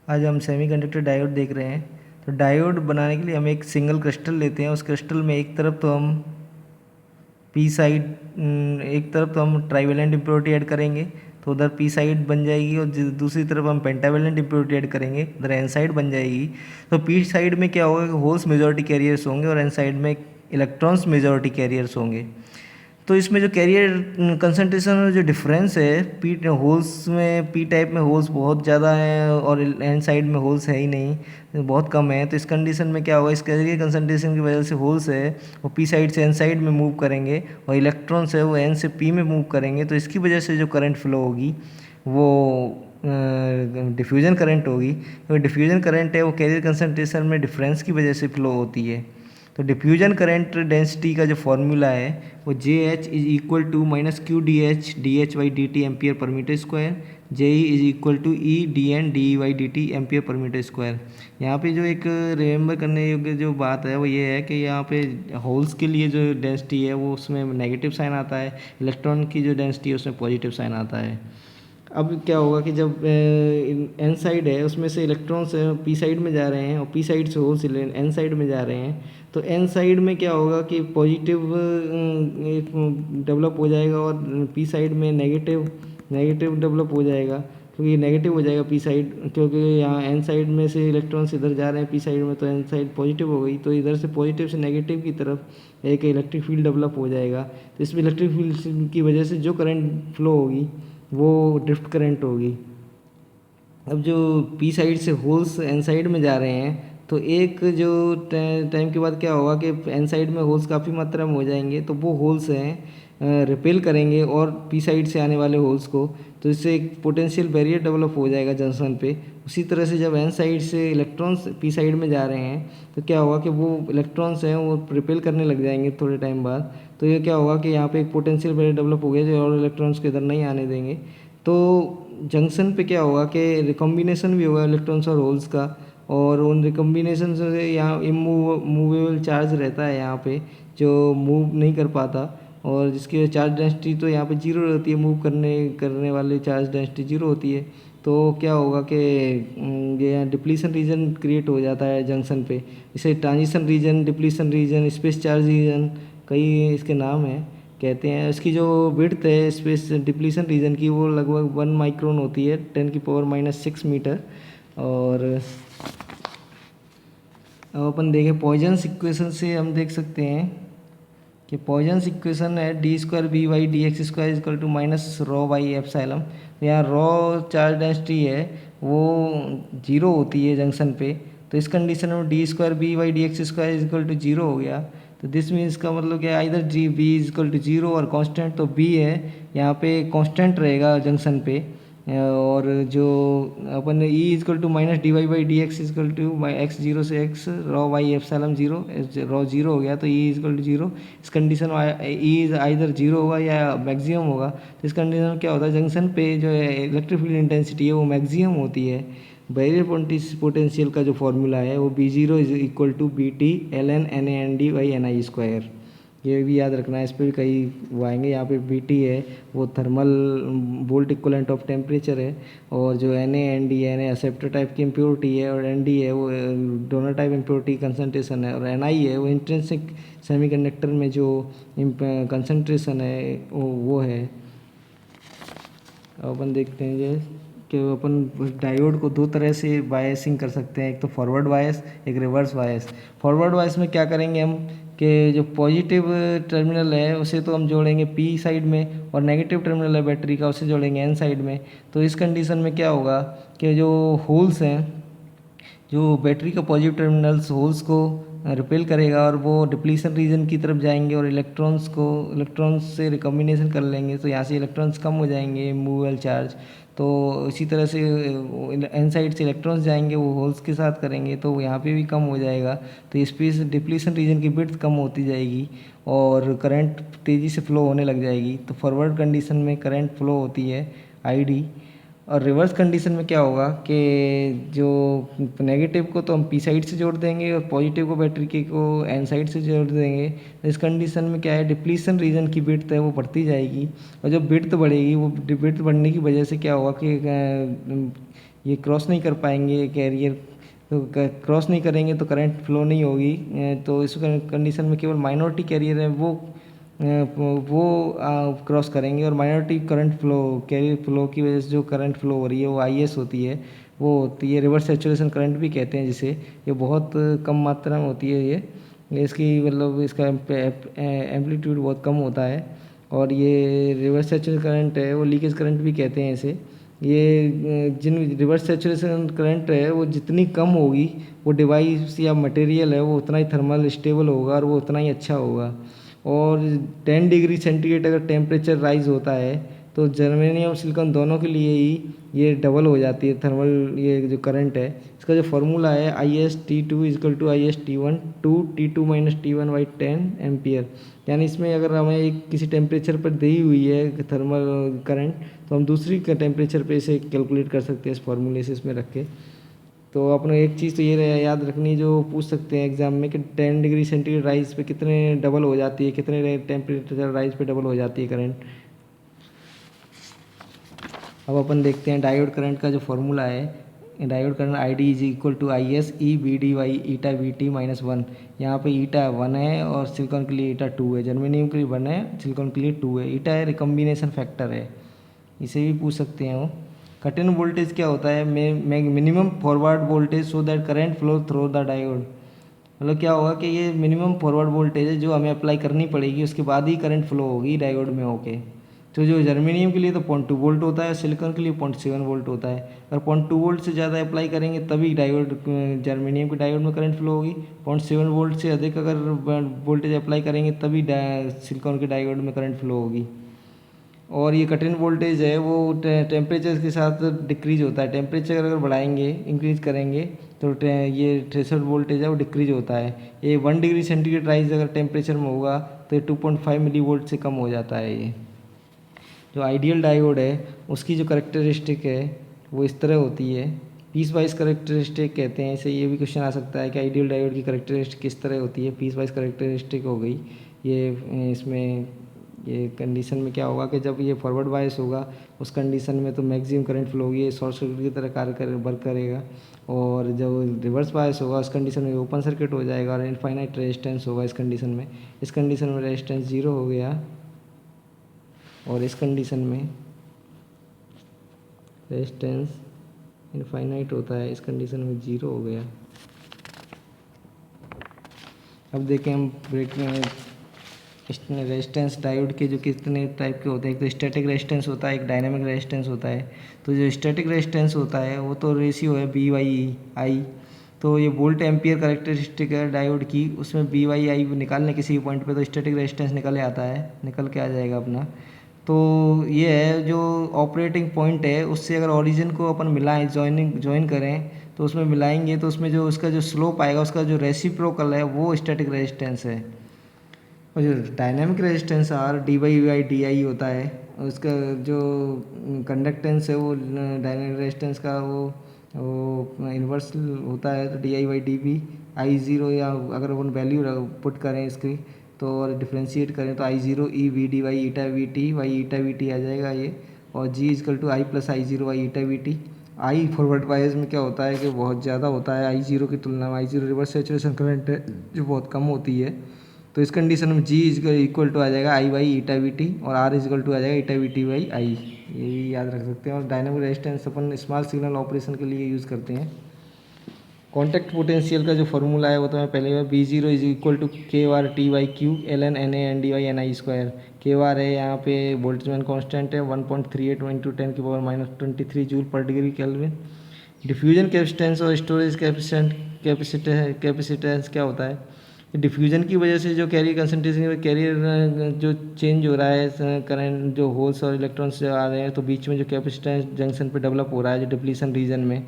आज हम semiconductor diode देख रहे हैं। तो डायोड बनाने के लिए हम एक सिंगल क्रिस्टल लेते हैं। उस क्रिस्टल में एक तरफ तो हम पी साइड एक तरफ तो हम ट्राइवेलेंट इम्प्योरिटी ऐड करेंगे, तो उधर पी साइड बन जाएगी, और दूसरी तरफ हम पेंटावेलेंट इम्प्योरिटी ऐड करेंगे, उधर एन साइड बन जाएगी। तो पी साइड में क्या होगा कि होल्स मेजॉरिटी कैरियर्स होंगे और एन साइड में इलेक्ट्रॉन्स मेजॉरिटी कैरियर्स होंगे। तो इसमें जो कैरियर कंसंट्रेशन में जो डिफरेंस है, पी होल्स में पी टाइप में होल्स बहुत ज़्यादा हैं और एन साइड में होल्स है ही नहीं, बहुत कम है। तो इस कंडीशन में क्या होगा, इस कैरियर कंसंट्रेशन की वजह से होल्स है वो पी साइड से एन साइड में मूव करेंगे, और इलेक्ट्रॉन्स है वो एन से पी में मूव करेंगे। तो इसकी वजह से जो करंट फ्लो होगी वो डिफ्यूजन करंट होगी। तो डिफ्यूजन करंट है वो कैरियर कंसंट्रेशन में डिफरेंस की वजह से फ्लो होती है। तो डिफ्यूजन करंट डेंसिटी का जो फॉर्मूला है वो J H is equal to minus Q D H Y D T ampere per meter square, J E is equal to E D N D Y D T ampere per meter square. यहाँ पे जो एक remember करने योग्य जो बात है वो ये है कि यहाँ पे होल्स के लिए जो डेंसिटी है वो उसमें नेगेटिव साइन आता है, इलेक्ट्रॉन की जो डेंसिटी है उसमें पॉजिटिव साइन आता है। अब क्या होगा कि जब एन साइड है उसमें से इलेक्ट्रॉन्स पी साइड में जा रहे हैं और पी साइड से होल्स एन साइड में जा रहे हैं, तो एन साइड में क्या होगा कि पॉजिटिव डेवलप हो जाएगा और पी साइड में नेगेटिव नेगेटिव डेवलप हो जाएगा, क्योंकि नेगेटिव हो जाएगा पी साइड, क्योंकि यहाँ एन साइड में से इलेक्ट्रॉन्स इधर जा रहे हैं पी साइड में, तो एन साइड पॉजिटिव हो गई, तो इधर से पॉजिटिव से नेगेटिव की तरफ एक इलेक्ट्रिक फील्ड डेवलप हो जाएगा। तो इसमें इलेक्ट्रिक फील्ड की वजह से जो करंट फ्लो होगी वो ड्रिफ्ट करंट होगी। अब जो पी साइड से होल्स एन साइड में जा रहे हैं, तो एक जो टाइम के बाद क्या होगा कि एन साइड में होल्स काफ़ी मात्रा में हो जाएंगे, तो वो होल्स हैं रिपेल करेंगे और पी साइड से आने वाले होल्स को, तो इससे एक पोटेंशियल बैरियर डेवलप हो जाएगा जंक्शन पे। उसी तरह से जब एन साइड से इलेक्ट्रॉन्स पी साइड में जा रहे हैं, तो क्या होगा कि वो इलेक्ट्रॉन्स हैं वो रिपेल करने लग जाएंगे थोड़े टाइम बाद। तो ये क्या होगा कि यहाँ पे एक पोटेंशियल बैरियर डेवलप हो गया जो और इलेक्ट्रॉन्स को इधर नहीं आने देंगे। तो जंक्शन पे क्या होगा कि रिकॉम्बिनेशन भी होगा इलेक्ट्रॉन्स और होल्स का, और उन रिकॉम्बिनेशन से यहाँ मूवेबल चार्ज रहता है यहाँ पे जो मूव नहीं कर पाता, और जिसकी चार्ज डेंसिटी तो यहाँ पे जीरो रहती है, मूव करने वाले चार्ज डेंसिटी जीरो होती है। तो क्या होगा कि ये यहाँ डिप्लीशन रीजन क्रिएट हो जाता है जंक्शन पे। इसे transition region, depletion region, space charge region, कई इसके नाम हैं कहते हैं। इसकी जो विड्थ है स्पेस डिप्लीशन रीजन की वो लगभग 1 माइक्रोन होती है, 10⁻⁻6 मीटर। और अब अपन देखें पॉइजन्स इक्वेशन से हम देख सकते हैं कि पॉइजन्स इक्वेशन है d square v by d x square equal to minus rho Y epsilon. यहाँ रॉ चार्ज डेंसिटी है वो जीरो होती है जंक्शन पे, तो इस कंडीशन में d square v by d x square equal to zero हो गया। तो दिस मीन्स का मतलब क्या है, इधर G B is equal to zero और कांस्टेंट तो बी है यहाँ पे कांस्टेंट रहेगा जंक्शन पे। और जो अपन E is equal to minus D Y by D X is equal to X zero से X rho Y epsilon zero, rho zero हो गया तो ई इजकल टू जीरो। इस कंडीशन में ई इज आइदर जीरो होगा या मैक्सिमम होगा। तो इस कंडीशन में क्या होता है, जंक्शन पे जो है इलेक्ट्रिक फील्ड इंटेंसिटी है वो मैक्सिमम होती है। बैरियर पोटेंशियल का जो फॉर्मूला है वो v zero is equal to v t l n n a n D by n i square. ये भी याद रखना है, इस पर भी कई वो आएंगे। यहाँ पे बी टी है वो thermal volt equivalent of temperature है, और जो एन ए एक्सेप्टर टाइप की इम्प्योरिटी है, और एन डी है वो डोनर टाइप इम्प्योरिटी कंसनट्रेशन है, और एन आई है वो इंट्रिंसिक सेमीकंडक्टर में जो कंसनट्रेशन है वो है। अब अपन देखते हैं ये कि अपन डायोड को दो तरह से बायसिंग कर सकते हैं, एक तो फॉरवर्ड बायस, एक रिवर्स बायस। फॉरवर्ड बायस में क्या करेंगे हम कि जो पॉजिटिव टर्मिनल है उसे तो हम जोड़ेंगे पी साइड में, और नेगेटिव टर्मिनल है बैटरी का उसे जोड़ेंगे एन साइड में। तो इस कंडीशन में क्या होगा कि जो होल्स हैं, जो बैटरी का पॉजिटिव टर्मिनल्स होल्स को रिपेल करेगा और वो डिप्लीशन रीजन की तरफ जाएंगे, और इलेक्ट्रॉन्स से रिकॉम्बिनेशन कर लेंगे, तो यहाँ से इलेक्ट्रॉन्स कम हो जाएंगे मूवेबल चार्ज। तो इसी तरह से एन साइड से इलेक्ट्रॉन्स जाएंगे वो होल्स के साथ करेंगे, तो यहाँ पे भी कम हो जाएगा। तो स्पेस डिप्लीशन रीजन की विड्थ कम होती जाएगी और करंट तेज़ी से फ्लो होने लग जाएगी। तो फॉरवर्ड कंडीशन में करंट फ्लो होती है आई डी। और रिवर्स कंडीशन में क्या होगा कि जो नेगेटिव को तो हम पी साइड से जोड़ देंगे और पॉजिटिव को बैटरी के को एन साइड से जोड़ देंगे। तो इस कंडीशन में क्या है, डिप्लीशन रीजन की विड्थ है वो बढ़ती जाएगी, और जब विड्थ बढ़ेगी वो विड्थ बढ़ने की वजह से क्या होगा कि ये क्रॉस नहीं कर पाएंगे कैरियर, तो क्रॉस नहीं करेंगे तो करंट फ्लो नहीं होगी। तो इस कंडीशन में केवल माइनॉरिटी कैरियर है वो क्रॉस करेंगे, और minority current flow carrier flow की वजह से जो करंट फ्लो हो रही है वो IS होती है, वो होती है रिवर्स सेचुरेशन करंट भी कहते हैं जिसे। ये बहुत कम मात्रा में होती है ये इसकी मतलब इसका एम्पलीट्यूड बहुत कम होता है, और ये रिवर्स सेचुरेशन करंट है वो लीकेज करंट भी कहते हैं इसे। ये जिन रिवर्स सेचुरेशन करंट है वो जितनी कम होगी, वो डिवाइस या मटेरियल है वो उतना ही थर्मल स्टेबल होगा और वो उतना ही अच्छा होगा। और 10 डिग्री सेंटीग्रेड अगर टेम्परेचर राइज होता है तो जर्मेनियम और सिलिकॉन दोनों के लिए ही ये डबल हो जाती है थर्मल, ये जो करंट है। इसका जो फार्मूला है IS/T2 = IS/T1 2 T2 - T1 / 10 ampere. यानी इसमें अगर हमें एक किसी टेम्परेचर पर दी हुई है थर्मल करंट, तो हम दूसरी टेम्परेचर पे इसे कैलकुलेट कर सकते हैं इस फार्मूले से इसमें रख के। तो अपने एक चीज़ तो ये याद रखनी जो पूछ सकते हैं एग्जाम में कि 10 डिग्री सेंटीग्रेड राइज पे कितने डबल हो जाती है, कितने टेम्परेचर राइज पे डबल हो जाती है करंट। अब अपन देखते हैं डायोड करंट का जो फॉर्मूला है। Diode current ID = IS EBD/η VT - 1। यहाँ पे ईटा 1 है और सिलिकॉन के लिए ईटा 2 है, जर्मेनियम के लिए 1 है, सिलिकॉन के लिए 2 है। ईटा है रिकम्बिनेशन फैक्टर है, इसे भी पूछ सकते हैं वो। कट इन वोल्टेज क्या होता है, minimum forward voltage so that current flow through the diode. मतलब क्या होगा कि ये मिनिमम फॉरवर्ड वोल्टेज है जो हमें अप्लाई करनी पड़ेगी, उसके बाद ही करंट फ्लो होगी डायोड में होके। तो जो जर्मेनियम के लिए तो 0.2 वोल्ट होता है, सिलिकॉन के लिए 0.7 वोल्ट होता है। अगर 0.2 वोल्ट से ज़्यादा अप्लाई करेंगे तभी डायोड जर्मेनियम के डायोड में करंट फ्लो होगी। 0.7 वोल्ट से अधिक अगर वोल्टेज अप्लाई करेंगे तभी सिलिकॉन के डायोड में करंट फ्लो होगी। और ये कट इन वोल्टेज है वो टेम्परेचर के साथ डिक्रीज होता है। टेम्परेचर अगर बढ़ाएंगे इंक्रीज करेंगे तो ये थ्रेशोल्ड वोल्टेज है वो डिक्रीज होता है। ये 1 डिग्री सेंटीग्रेड राइज अगर टेम्परेचर में होगा तो ये 2.5 मिली वोल्ट से कम हो जाता है। ये जो आइडियल डायोड है उसकी जो करेक्टरिस्टिक है वो इस तरह होती है। पीस वाइज करेक्टरिस्टिक कहते हैं इसे। ये भी क्वेश्चन आ सकता है कि आइडियल डायोड की करेक्टरिस्टिक किस तरह होती है। पीस वाइज करेक्टरिस्टिक हो गई ये। इसमें ये कंडीशन में क्या होगा कि जब ये फॉरवर्ड बायस होगा उस कंडीशन में तो मैक्सिमम करंट फ्लो होगी, ये शॉर्ट सर्किट की तरह वर्क करेगा। और जब रिवर्स बायस होगा उस कंडीशन में ओपन सर्किट हो जाएगा और इनफाइनाइट रेजिस्टेंस होगा इस कंडीशन में। इस कंडीशन में रेजिस्टेंस 0 हो गया और इस कंडीशन में रेजिस्टेंस इनफाइनाइट होता है, इस कंडीशन में 0 हो गया। अब देखें हम ब्रेक में रेजिस्टेंस डायोड के जो कितने टाइप के होते हैं। एक तो स्टैटिक रेजिस्टेंस होता है, एक डायनामिक रेजिस्टेंस होता है। तो जो स्टैटिक रेजिस्टेंस होता है वो तो रेशियो है B/I। तो ये वोल्ट एम्पियर करेक्टरिस्टिक है डायोड की, उसमें B/I निकालने किसी पॉइंट पे तो स्टैटिक रेजिस्टेंस निकल आता है, निकल के आ जाएगा अपना। तो ये है जो ऑपरेटिंग पॉइंट है उससे अगर ओरिजिन को अपन मिलाएं, ज्वाइन करें तो उसमें मिलाएंगे तो उसमें जो उसका जो स्लोप आएगा उसका जो रेसिप्रोकल है वो स्टैटिक रेजिस्टेंस है। और जो डायनामिक रेजिस्टेंस R/d/i होता है, उसका जो कंडक्टेंस है वो डायनामिक रेजिस्टेंस का वो इन्वर्स होता है। तो di/db I0, या अगर अपन वैल्यू पुट करें इसकी तो और डिफ्रेंशिएट करें तो I0 EBD/η/VT आ जाएगा ये। और G = I + I0/η/VT। I forward bias में क्या होता है कि बहुत ज़्यादा होता है I0 की तुलना में। I0 रिवर्स सेचुरेशन करंट है जो बहुत कम होती है। तो इस कंडीशन में G = आ जाएगा I/η/VT और R = आ जाएगा η/VT/I। ये भी याद रख सकते हैं। और डायनामिक रेजिस्टेंस अपन स्मॉल सिग्नल ऑपरेशन के लिए यूज़ करते हैं। कॉन्टैक्ट पोटेंशियल का जो फॉर्मूला है वो तो मैं पहले B0 = K/T/Q ln NA/ND/Ni²। K है यहाँ पे बोल्ट्जमैन कांस्टेंट है 1.38 × 10⁻23 जूल पर डिग्री केल्विन। डिफ्यूजन कैपेसिटेंस और स्टोरेज कैपेसिटेंस क्या होता है। डिफ्यूजन की वजह से जो कैरियर कंसंट्रेशन कैरियर जो चेंज हो रहा है, करंट जो होल्स और इलेक्ट्रॉन्स जो आ रहे हैं तो बीच में जो कैपेसिटेंस जंक्शन पे डेवलप हो रहा है जो डिप्लीशन रीजन में,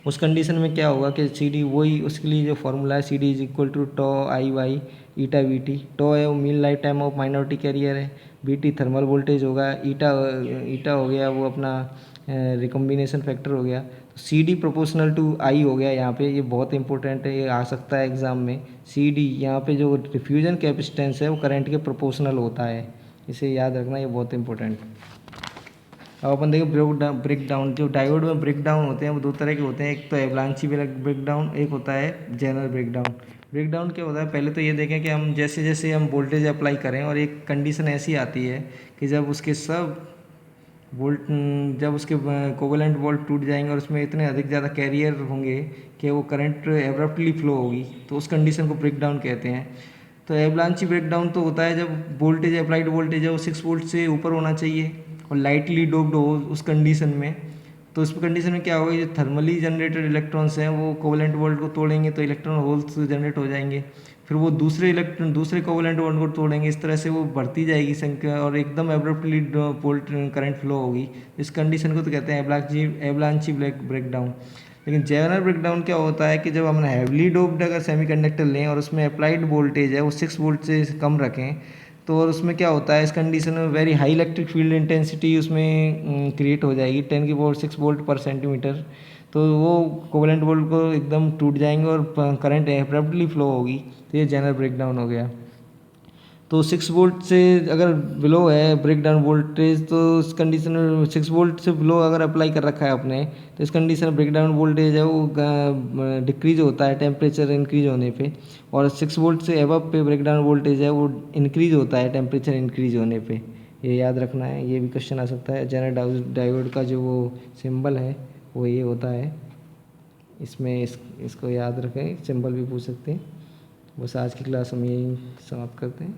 उस कंडीशन में क्या होगा कि CD वही उसके लिए जो फार्मूला है CD = τI/η/VT। टॉ है वो mean life time of minority carrier है। VT थर्मल वोल्टेज होगा। ईटा हो गया वो अपना रिकम्बिनेशन फैक्टर हो गया। तो CD प्रोपोर्शनल टू I हो गया यहाँ पे। ये बहुत इंपॉर्टेंट है, ये आ सकता है एग्जाम में। CD यहाँ पे जो डिफ्यूजन कैपेसिटेंस है वो करंट के प्रोपोर्शनल होता है, इसे याद रखना, ये बहुत इंपॉर्टेंट। अब अपन देखें ब्रेक डाउन, जो डायोड में ब्रेक डाउन होते हैं वो दो तरह के होते हैं, एक तो एवलांची ब्रेक डाउन, एक होता है general break down. Break down क्या होता है, पहले तो ये देखें कि हम जैसे जैसे हम वोल्टेज अप्लाई करें और एक कंडीशन ऐसी आती है कि जब उसके सब वोल्ट जब उसके कोवेलेंट वोल्ट टूट जाएंगे और उसमें इतने अधिक ज़्यादा कैरियर होंगे कि वो करंट एब्रप्टली फ्लो होगी, तो उस कंडीशन को ब्रेक डाउन कहते हैं। तो एवलांची ब्रेक डाउन तो होता है जब वोल्टेज अप्लाइड वोल्टेज है वो 6 वोल्ट से ऊपर होना चाहिए और लाइटली डोप्ड हो उस कंडीशन में। तो उस कंडीशन में क्या होगा, जो थर्मली जनरेटेड इलेक्ट्रॉन्स हैं वो कोवेलेंट वोल्ट को तोड़ेंगे तो इलेक्ट्रॉन होल्स जनरेट हो जाएंगे, फिर वो दूसरे कोवेलेंट वोल्ट को तोड़ेंगे, इस तरह से वो बढ़ती जाएगी संख्या और एकदम एब्रप्टली वोल्ट करंट फ्लो होगी। इस कंडीशन को तो कहते हैं एवलांची ब्रेक डाउन। लेकिन जेनरल ब्रेक डाउन क्या होता है कि जब हम हैवीली डोप्ड अगर सेमीकंडक्टर लें और उसमें अप्लाइड वोल्टेज है वो 6 वोल्ट से कम रखें, तो और उसमें क्या होता है, इस कंडीशन में very high electric field intensity उसमें क्रिएट हो जाएगी 10⁻6 वोल्ट पर सेंटीमीटर। तो वो कोवेलेंट वोल्ट को एकदम टूट जाएंगे और करंट एब्रप्टली फ्लो होगी, तो ये जनरल ब्रेक डाउन हो गया। तो 6 वोल्ट से अगर बिलो है ब्रेक डाउन वोल्टेज, तो इस कंडीशन में 6 वोल्ट से बिलो अगर अप्लाई कर रखा है आपने, तो इस कंडीशन में ब्रेक डाउन वोल्टेज है वो डिक्रीज होता है टेम्परेचर इंक्रीज होने पे, और 6 वोल्ट से एबव पे ब्रेक डाउन वोल्टेज है वो इंक्रीज होता है टेम्परेचर इंक्रीज होने पे। ये याद रखना है, ये भी क्वेश्चन आ सकता है। जनरल डायोड का जो वो सिंबल है वो ये होता है, इसमें इसको याद रखें, सिंबल भी पूछ सकते हैं। बस आज की क्लास हम यही समाप्त करते हैं।